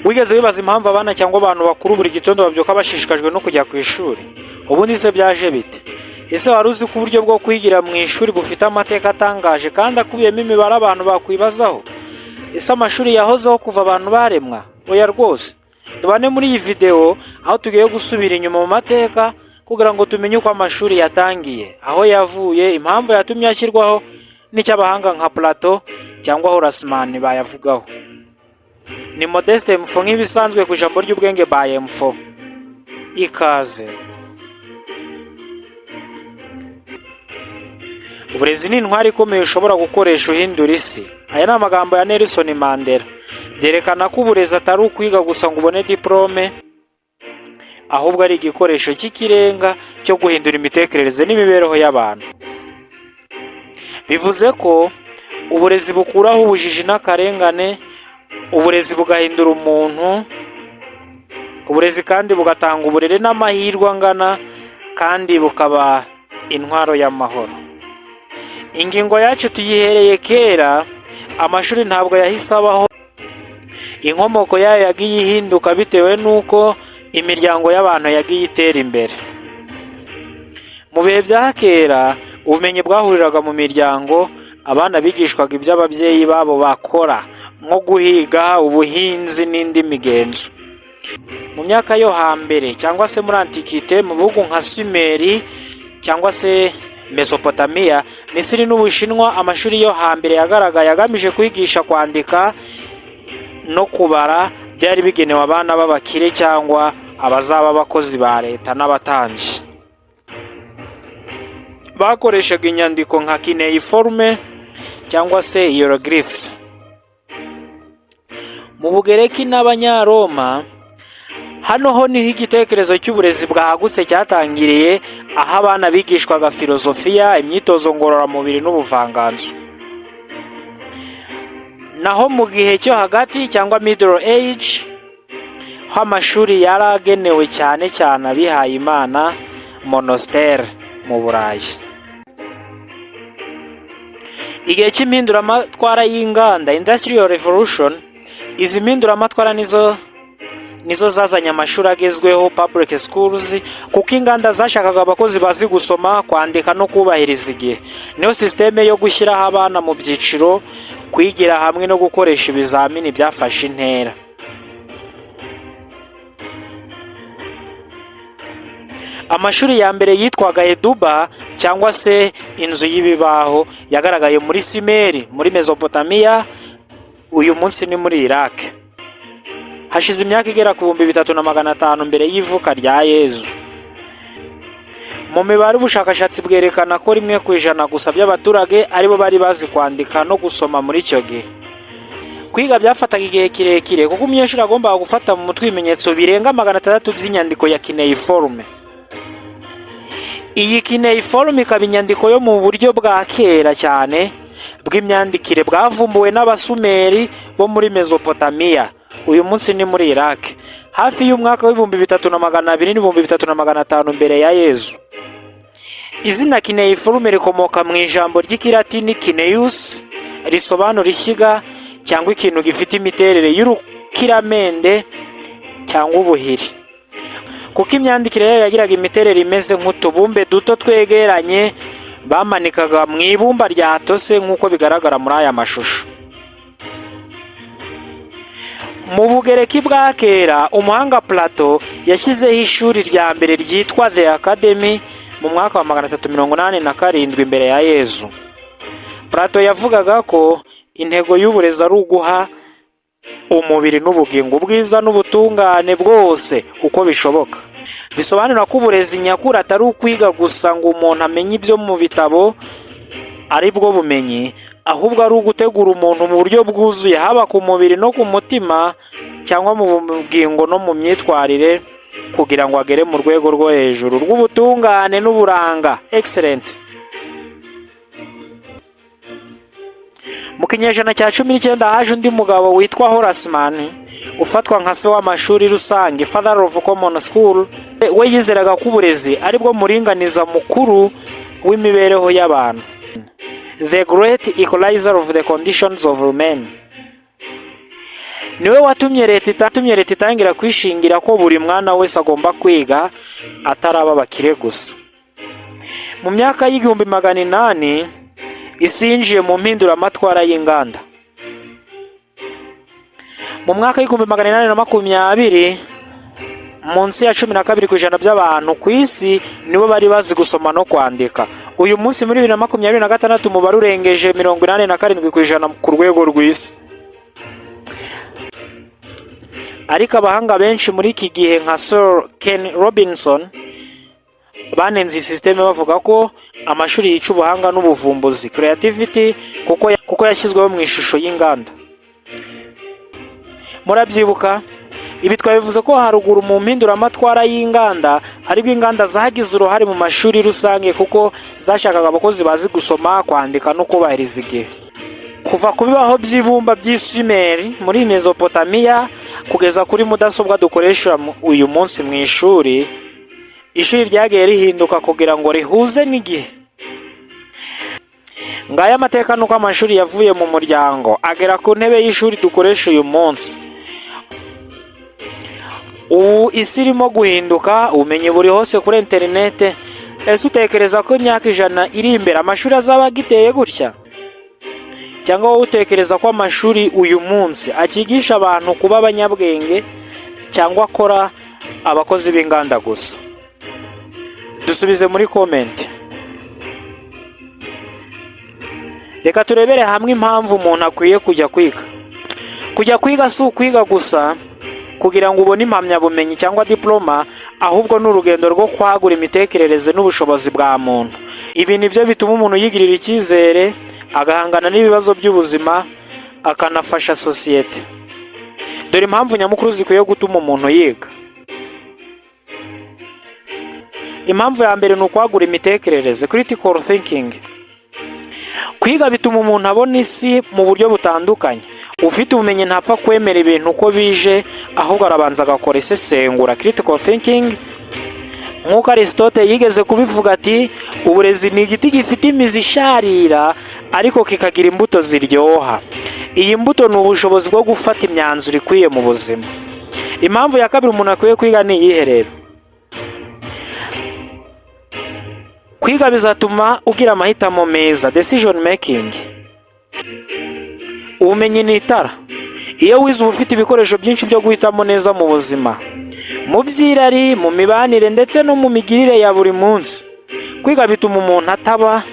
Wigeze wibaza impamvu abana cyangwa abantu bakuru buri gitondo babyuka bashishikajwe no kujya ku ishuri? Ubundi se byaje bite? Ese wari uzi ko uburyo bwo kwigira mu ishuri bufite amateka atangaje kandi akubiyemo imibare abantu bakwibazaho? Ese amashuri yahozeho kuva abantu baremwa? Oya rwose. Tubane muri iyi video aho tugiye gusubira inyuma mu mateka kugira ngo tumenye uko amashuri yatangiye, aho yavuye, impamvu yatumye ashyirwaho n'icyo abahanga nka Plato cyangwa Horasman bayavugaho. Ni Modeste Mfo nk'ibisanzwe ku ijambo ry'ubwenge by Mfo. Ikaze. Uburezi ni intwari ikomeye ushobora gukoresha uhindura isi. Aya ni amagambo ya Nelson Mandela. Byerekana ko uburezi atari ukwiga gusa ngo ubone diplome, ahubwo ari igikoresho cy'ikirenga cyo guhindura imitekerereze n'imibereho y'abantu. Bivuze ko uburezi bukuraho ubujiji n'akarengane, uburezi bugahindura umuntu, uburezi kandi bugatanga uburere n'amahirwe angana, kandi bukaba intwaro y'amahoro. Ingingo yacu tuyihereye kera, amashuri ntabwo yahise abaho. Inkomoko yayo yagiye ihinduka bitewe n'uko imiryango y'abantu yagiye itera imbere. Mu bihe bya kera, ubumenyi bwahuriraga mu miryango, abana bigishwaga ibyo ababyeyi babo bakora, nko guhiga, ubuhinzi n'indi migenzo. Mu myaka yo hambere cyangwa se muri Antikite, mu bihugu nka Sumeri cyangwa se Mesopotamiya, Misiri n'Ubushinwa, amashuri yo hambere yagaragaye agamije kwigisha kwandika no kubara. Byari bigenewe abana b'abakire cyangwa abazaba abakozi ba leta n'abatambyi. Bakoreshaga inyandiko nka cuneiforme cyangwa se hieroglyphs. Mu Bugereki n'Abanyaroma, hano ho niho igitekerezo cy'uburezi bwagutse cyatangiriye, aho abana bigishwaga filozofiya, imyitozo ngororamubiri n'ubuvanganzo. Naho mu gihe cyo hagati cyangwa middle age, ho amashuri yari agenewe cyane cyane abihaye Imana, monastère mu Burayi. Igihe cy'impinduramatwara y'inganda, industrial revolution, izi mpinduramatwara nizo zazanye amashuri agezweho, public schools, kuko inganda zashakaga abakozi bazi gusoma, kwandika no kubahiriza igihe. Niyo systeme yo gushyiraho abana mu byiciro, kwigira hamwe no gukoresha ibizamini byafashe intera. Amashuri ya mbere yitwaga Eduba cyangwa se inzu y'ibibaho, yagaragaye muri Sumeri, muri Mesopotamiya, uyu munsi ni muri Iraq. Hashize imyaka igera ku 3500 mbere y'ivuka rya Yezu. Mu mibare, ubushakashatsi bwerekana ko 1% gusa by'abaturage aribo bari bazi kwandika no gusoma muri icyo gihe. Kwiga byafataga igihe kirekire kuko umunyeshuri agombaga gufata mu mutwe ibimenyetso birenga 600 by'inyandiko ya cuneiforme. Iyi cuneiforme ikaba inyandiko yo mu buryo bwa kera cyane bw'imyandikire bwavumbuwe n'Abasumeri bo muri Mesopotamiya, uyu munsi ni muri Iraq, hafi y'umwaka w'3200 n'3500 mbere ya Yezu. Izina cuneiforme rikomoka mu ijambo ry'ikilatini cineus, risobanura ishyiga cyangwa ikintu gifite imiterere y'urukiramende cyangwa ubuhiri. Kuko imyandikire yayo yagiraga imiterere imeze nk'utubumbe duto twegeranye bamanikaga mu ibumba ryatose nk'uko bigaragara muri aya mashusho. Mu Bugereki bwa kera, umuhanga Plato yashyizeho ishuri rya mbere ryitwa The Academy mu mwaka wa 387 mbere ya Yezu. Plato yavugaga ko intego y'uburezi ari uguha umubiri n'ubugingo ubwiza n'ubutungane bwose uko bishoboka. Bisobanura ko uburezi nyakuri atari ukwiga gusa ngo umuntu amenye ibyo mu bitabo ari bwo bumenyi, ahubwo ari ugutegura umuntu mu buryo bwuzuye, haba ku mubiri no ku mutima cyangwa mu bugingo no mu myitwarire, kugira ngo agere mu rwego rwo hejuru rw'ubutungane n'uburanga. Excellent. Mu kinyejana cya 19 haje undi mugabo witwa Horasman, ufatwa nka se w'amashuri rusange, father of common school. We yizeraga ko uburezi ari bwo muringaniza mukuru w'imibereho y'abantu, the great equalizer of the conditions of men. niwe watumye leta itangira kwishingira ko buri mwana wese agomba kwiga ataraba abakire gusa. Mu myaka y'1800 isi yinjiye mu mpinduramatwara y'inganda. Mu mwaka w'1820 munsi ya 12% by'abantu ku isi nibo bari bazi gusoma no kwandika. Uyu munsi muri 2026 umubare urengeje 87% ku rwego rw'isi. Ariko abahanga benshi muri iki gihe nka Sir Ken Robinson banenze systeme bavuga ko amashuri yica ubuhanga n'ubuvumbuzi creativity kuko yashyizweho mu ishusho y'inganda. Murabyibuka ibi twabivuze ko haruguru mu mpinduramatwara y'inganda ariko inganda zagize uruhare mu mashuri rusange kuko zashakaga abakozi bazi gusoma, kwandika no kubahiriza igihe. Kuva ku bibaho by'ibumba by'Isumeri muri Mesopotamiya kugeza kuri mudasobwa dukoresha uyu munsi mu ishuri ryagiye rihinduka kugira ngo rihuze n'igihe. Ngaya amateka nuko amashuri yavuye mu muryango agera ku ntebe y'ishuri dukoresha uyu munsi. Isi irimo guhinduka, ubumenyi buri hose kuri interinete. Ese utekereza ko imyaka 100 iri imbere amashuri azaba giteye gutya? Cyangwa wowe utekereza ko amashuri uyu munsi akigisha abantu kuba abanyabwenge cyangwa akora abakozi b'inganda gusa? Dusubize muri comment. Reka turebere hamwe impamvu umuntu akwiye kujya kwiga. Kujya kwiga si ukwiga gusa kugira ngo ubone impamyabumenyi cyangwa diploma, ahubwo n'urugendo rwo kwagura imitekerereze n'ubushobozi bwa muntu. Ibi nibyo bituma umuntu yigirira icyizere, agahangana n'ibibazo by'ubuzima, akanafasha sosiyete. Dore impamvu nyamukuru zikwiye gutuma umuntu yiga. Impamvu ya mbere ni ukwagura imitekerereze, critical thinking. Kwiga bituma umuntu abona isi mu buryo butandukanye. Ufite ubumenyi ntapfa kwemera ibintu uko bije, ahubwo arabanza agakora isesengura, critical thinking. Nk'uko Aristote yigeze kubivuga ati, uburezi ni igiti gifite imizi isharira ariko kikagira imbuto ziryoha. Iyi mbuto ni ubushobozi bwo gufata imyanzuro ikwiye mu buzima. Impamvu ya kabiri umuntu akwiye kwiga ni iyihe rero? Kwiga bizatuma ugira amahitamo meza, decision making. Ubumenyi ni itara. Iyo wize uba ufite ibikoresho byinshi byo guhitamo neza mu buzima, mu byirari, mu mibanire ndetse no mu migirire ya buri munsi. Kwiga bituma umuntu ataba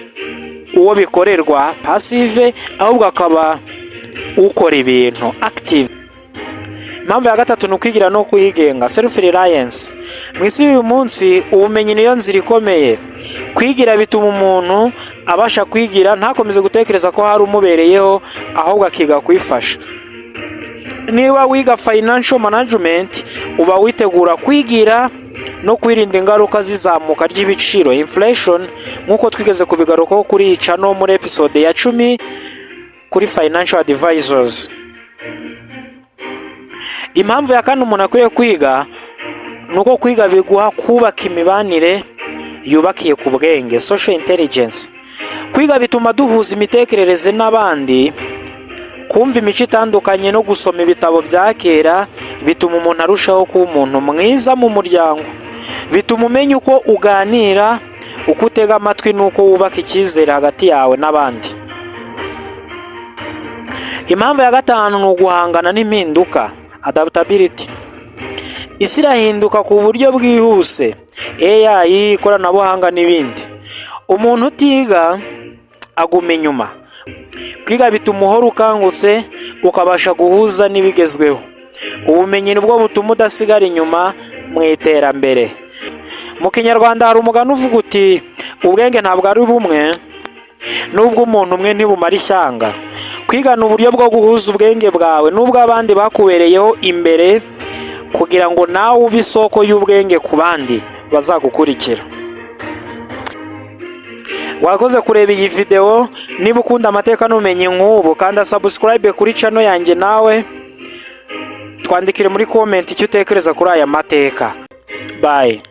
uwo bikorerwa passive, ahubwo akaba ukora ibintu active. Impamvu ya gatatu ni ukwigira no kwigenga, self reliance. Mu isi y'uyu munsi ubumenyi niyo nzira ikomeye. Kwigira bituma umuntu abasha kwigira, ntakomeze gutekereza ko hari umubereyeho, ahubwo akiga kwifasha. Niba wiga financial management, uba witegura kwigira no kwirinda ingaruka zizamuka ry'ibiciro, inflation, nk'uko twigeze kubigarukaho kuri channel muri episode ya 10 kuri financial advisors. Impamvu ya kane umuntu akwiye kwiga nuko kwiga biguha kubaka imibanire yubakiye ku bwenge, social intelligence. Kwiga bituma duhuza imitekerereze n'abandi, kumva imico itandukanye no gusoma ibitabo bya kera bituma umuntu arushaho kuba umuntu mwiza mu muryango. Bituma umenya uko uganira, uko utega amatwi n'uko wubaka icyizere hagati yawe n'abandi. Impamvu ya gatanu ni uguhangana n'impinduka, adaptability. Isi irahinduka ku buryo bwihuse, AI, ikoranabuhanga n'ibindi. Umuntu utiga aguma inyuma. Kwiga bituma uhora ukangutse, ukabasha guhuza n'ibigezweho. Ubumenyi nibwo butuma udasigara inyuma mu iterambere. Mu Kinyarwanda hari umugani uvuga uti, ubwenge ntabwo ari bumwe, nubwo umuntu umwe ntibumara ishyanga. Kwiga ni uburyo bwo guhuza ubwenge bwawe n'ubwo abandi bakubereyeho imbere, kugira ngo nawe ube isoko y'ubwenge ku bandi bazagukurikira. Wakoze kureba iyi video. Niba ukunda amateka n'ubumenyi nk'ubu, kanda subscribe kuri channel yanjye, nawe twandikire muri comment icyo utekereza kuri aya mateka. Bye.